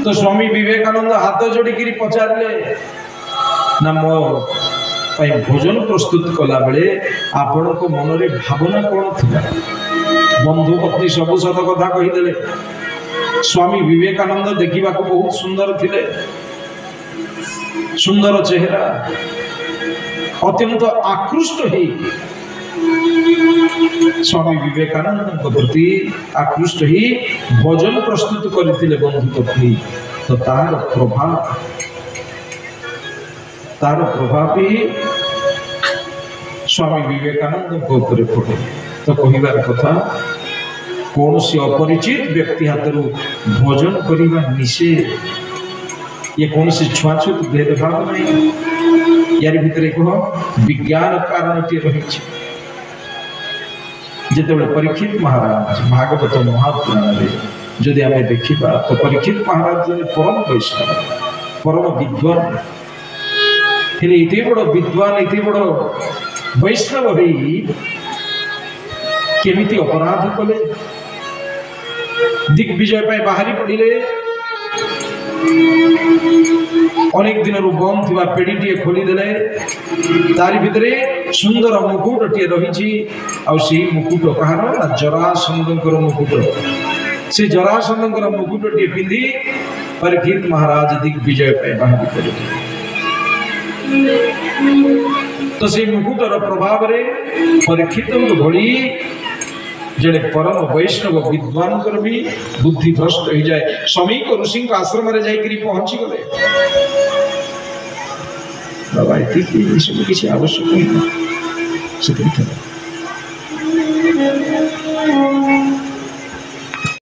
तो स्वामी विवेकानंद हाथ जोड़िकी पचारे ना मो भोजन प्रस्तुत कला बेले आपण को मन रे भावना कौन थी बंधु पत्नी सब सत कथा कहीदे स्वामी विवेकानंद देखा बहुत सुंदर थिले सुंदर चेहरा अत्यंत आकृष्ट ही स्वामी विवेकानंद प्रति आकृष्ट ही भोजन प्रस्तुत करते बंधु पत्नी तो तार प्रभाव ही स्वामी विवेकानंद ऊपर पड़े तो कहबार कथा कौन सी अपरिचित व्यक्ति हाथ भोजन करने निषेध ये कौन सी छुआछूत भेदभाव नहीं यार भितर कह विज्ञान कारण रही जिते परीक्षित महाराज भागवत महापुराण जदि आम देखा तो परीक्षित महाराज परम वैष्णव परम विद्वान इतने बड़ विद्वान इतने बड़ वैष्णव केमिति अपराध कले दिग्विजय बाहरी पड़े अनेक दिन बंद थी पेड़ी टे खोलीदे तारी भितर सुंदर मुकुट टे रही मुकुट कहार जरासंधर मुकुट से जरासंधर मुकुट टे पिंधि परीक्षित महाराज दिग्विजय बाहरी पड़े तो से मुकुटर प्रभाव रे परीक्षित भली जड़े परम वैष्णव विद्वान भी बुद्धि भ्रष्ट हो जाए समीक ऋषि आश्रम में जाकरी पहुंची गले बाबा ये सब किसी आवश्यक नहीं।